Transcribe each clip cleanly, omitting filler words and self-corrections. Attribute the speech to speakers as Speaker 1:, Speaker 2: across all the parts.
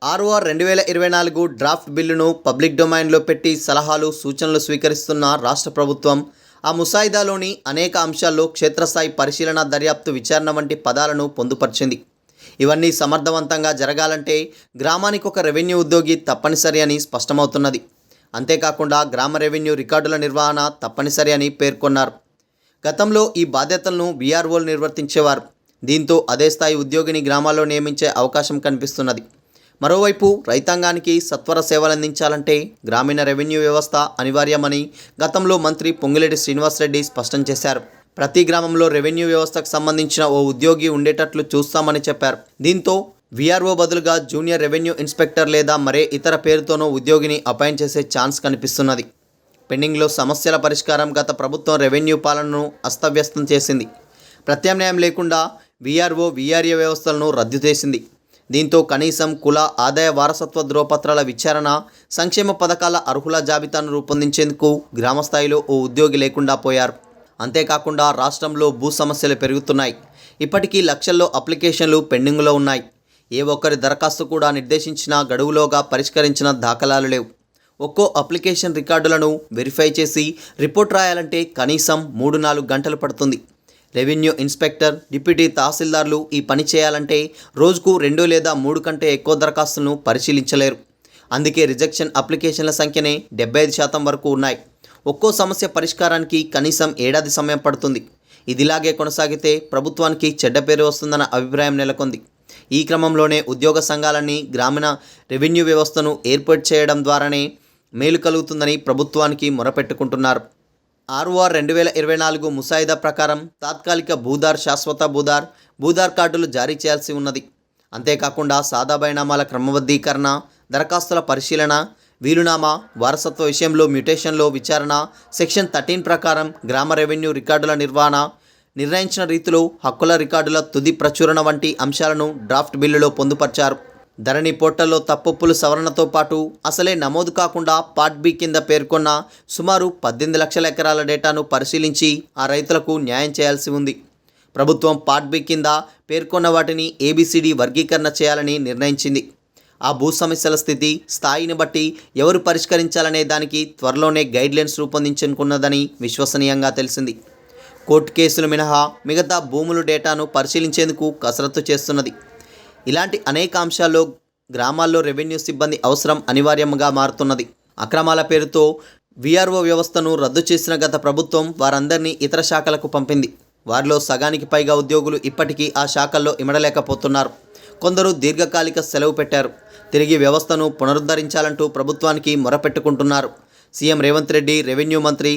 Speaker 1: ROR 2024 draft బిల్లును public డొమైన్లో పెట్టి సలహాలు సూచనలు స్వీకరిస్తున్న రాష్ట్ర ప్రభుత్వం ఆ ముసాయిదాలోని అనేక అంశాల్లో క్షేత్రస్థాయి పరిశీలన దర్యాప్తు విచారణ వంటి పదాలను పొందుపరిచింది. ఇవన్నీ సమర్థవంతంగా జరగాలంటే గ్రామానికి ఒక రెవెన్యూ ఉద్యోగి తప్పనిసరి అని స్పష్టమవుతున్నది. అంతేకాకుండా గ్రామ రెవెన్యూ రికార్డుల నిర్వహణ తప్పనిసరి అని పేర్కొన్నారు. గతంలో ఈ బాధ్యతలను వీఆర్ఓలు నిర్వర్తించేవారు. దీంతో అదే స్థాయి ఉద్యోగిని గ్రామాల్లో నియమించే అవకాశం కనిపిస్తున్నది. మరోవైపు రైతాంగానికి సత్వర సేవలందించాలంటే గ్రామీణ రెవెన్యూ వ్యవస్థ అనివార్యమని గతంలో మంత్రి పొంగులేటి శ్రీనివాసరెడ్డి స్పష్టం చేశారు. ప్రతి గ్రామంలో రెవెన్యూ వ్యవస్థకు సంబంధించిన ఓ ఉద్యోగి ఉండేటట్లు చూస్తామని చెప్పారు. దీంతో వీఆర్ఓ బదులుగా జూనియర్ రెవెన్యూ ఇన్స్పెక్టర్ లేదా మరే ఇతర పేరుతోనో ఉద్యోగిని అపాయింట్ చేసే ఛాన్స్ కనిపిస్తున్నది. పెండింగ్లో సమస్యల పరిష్కారం గత ప్రభుత్వం రెవెన్యూ పాలనను అస్తవ్యస్తం చేసింది. ప్రత్యామ్నాయం లేకుండా వీఆర్ఓ వీఆర్ఏ వ్యవస్థలను రద్దు చేసింది. దీంతో కనీసం కుల ఆదాయ వారసత్వ ధ్రువపత్రాల విచారణ, సంక్షేమ పథకాల అర్హుల జాబితాను రూపొందించేందుకు గ్రామస్థాయిలో ఓ ఉద్యోగి లేకుండా పోయారు. అంతేకాకుండా రాష్ట్రంలో భూ సమస్యలు పెరుగుతున్నాయి. ఇప్పటికీ లక్షల్లో అప్లికేషన్లు పెండింగ్లో ఉన్నాయి. ఏ ఒక్కరి దరఖాస్తు కూడా నిర్దేశించిన గడువులోగా పరిష్కరించిన దాఖలాలు లేవు. ఒక్కో అప్లికేషన్ రికార్డులను వెరిఫై చేసి రిపోర్ట్ రాయాలంటే కనీసం 3-4 గంటలు పడుతుంది. రెవెన్యూ ఇన్స్పెక్టర్, డిప్యూటీ తహసీల్దార్లు ఈ పని చేయాలంటే రోజుకు 2 లేదా 3 కంటే ఎక్కువ దరఖాస్తులను పరిశీలించలేరు. అందుకే రిజెక్షన్ అప్లికేషన్ల సంఖ్యనే 75% వరకు ఉన్నాయి. ఒక్కో సమస్య పరిష్కారానికి కనీసం ఏడాది సమయం పడుతుంది. ఇదిలాగే కొనసాగితే ప్రభుత్వానికి చెడ్డ పేరు వస్తుందన్న అభిప్రాయం నెలకొంది. ఈ క్రమంలోనే ఉద్యోగ సంఘాలన్నీ గ్రామీణ రెవెన్యూ వ్యవస్థను ఏర్పాటు చేయడం ద్వారానే మేలు కలుగుతుందని ప్రభుత్వానికి మొరపెట్టుకుంటున్నారు. ఆర్ఓఆర్ 2024 ముసాయిదా ప్రకారం తాత్కాలిక భూదార్, శాశ్వత భూదార్ కార్డులు జారీ చేయాల్సి ఉన్నది. అంతేకాకుండా సాదా బైనామాల క్రమబద్ధీకరణ, దరఖాస్తుల పరిశీలన, వీలునామా, వారసత్వ విషయంలో మ్యుటేషన్లో విచారణ, సెక్షన్ 13 ప్రకారం గ్రామ రెవెన్యూ రికార్డుల నిర్వహణ, నిర్ణయించిన రీతిలో హక్కుల రికార్డుల తుది ప్రచురణ వంటి అంశాలను డ్రాఫ్ట్ బిల్లులో పొందుపర్చారు. ధరణి పోర్టల్లో తప్పొప్పులు సవరణతో పాటు అసలే నమోదు కాకుండా పార్ట్ బి కింద పేర్కొన్న సుమారు 18 లక్షల ఎకరాల డేటాను పరిశీలించి ఆ రైతులకు న్యాయం చేయాల్సి ఉంది. ప్రభుత్వం పార్ట్ బి కింద పేర్కొన్న వాటిని ఏబిసిడి వర్గీకరణ చేయాలని నిర్ణయించింది. ఆ భూ సమస్యల స్థితి, స్థాయిని బట్టి ఎవరు పరిష్కరించాలనే దానికి త్వరలోనే గైడ్లైన్స్ రూపొందించుకున్నదని విశ్వసనీయంగా తెలిసింది. కోర్టు కేసులు మినహా మిగతా భూముల డేటాను పరిశీలించేందుకు కసరత్తు చేస్తున్నది. ఇలాంటి అనేక అంశాల్లో గ్రామాల్లో రెవెన్యూ సిబ్బంది అవసరం అనివార్యంగా మారుతున్నది. అక్రమాల పేరుతో వీఆర్ఓ వ్యవస్థను రద్దు చేసిన గత ప్రభుత్వం వారందరినీ ఇతర శాఖలకు పంపింది. వారిలో సగానికి పైగా ఉద్యోగులు ఇప్పటికీ ఆ శాఖల్లో ఇమడలేకపోతున్నారు. కొందరు దీర్ఘకాలిక సెలవు పెట్టారు. తిరిగి వ్యవస్థను పునరుద్ధరించాలంటూ ప్రభుత్వానికి మొరపెట్టుకుంటున్నారు. సీఎం రేవంత్ రెడ్డి రెవెన్యూ మంత్రి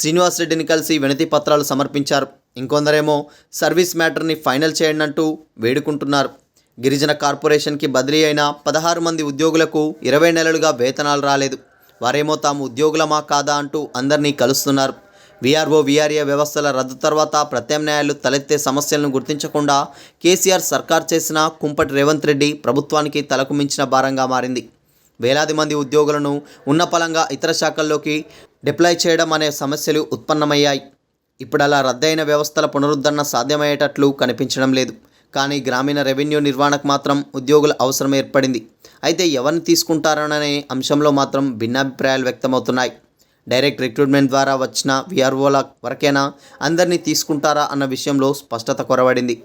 Speaker 1: శ్రీనివాసరెడ్డిని కలిసి వినతి పత్రాలు సమర్పించారు. ఇంకొందరేమో సర్వీస్ మ్యాటర్ని ఫైనల్ చేయండి అంటూ వేడుకుంటున్నారు. గిరిజన కార్పొరేషన్కి బదిలీ అయిన 16 మంది ఉద్యోగులకు 20 నెలలుగా వేతనాలు రాలేదు. వారేమో తాము ఉద్యోగులమా కాదా అంటూ అందరినీ కలుస్తున్నారు. వీఆర్ఓ వీఆర్ఏ వ్యవస్థల రద్దు తర్వాత ప్రత్యామ్నాయాలు తలెత్తే సమస్యలను గుర్తించకుండా కేసీఆర్ సర్కార్ చేసిన కుంపటి రేవంత్ రెడ్డి ప్రభుత్వానికి తలకు మించిన భారంగా మారింది. వేలాది మంది ఉద్యోగులను ఉన్నపలంగా ఇతర శాఖల్లోకి డిప్లాయ్ చేయడం అనే సమస్యలు ఉత్పన్నమయ్యాయి. ఇప్పుడు అలా రద్దయిన వ్యవస్థల పునరుద్ధరణ సాధ్యమయ్యేటట్లు కనిపించడం లేదు. కానీ గ్రామీణ రెవెన్యూ నిర్వహణకు మాత్రం ఉద్యోగుల అవసరం ఏర్పడింది. అయితే ఎవరిని తీసుకుంటారనే అంశంలో మాత్రం భిన్నాభిప్రాయాలు వ్యక్తమవుతున్నాయి. డైరెక్ట్ రిక్రూట్మెంట్ ద్వారా వచ్చిన వీఆర్ఓల వరకైనా అందరినీ తీసుకుంటారా అన్న విషయంలో స్పష్టత కొరవడింది.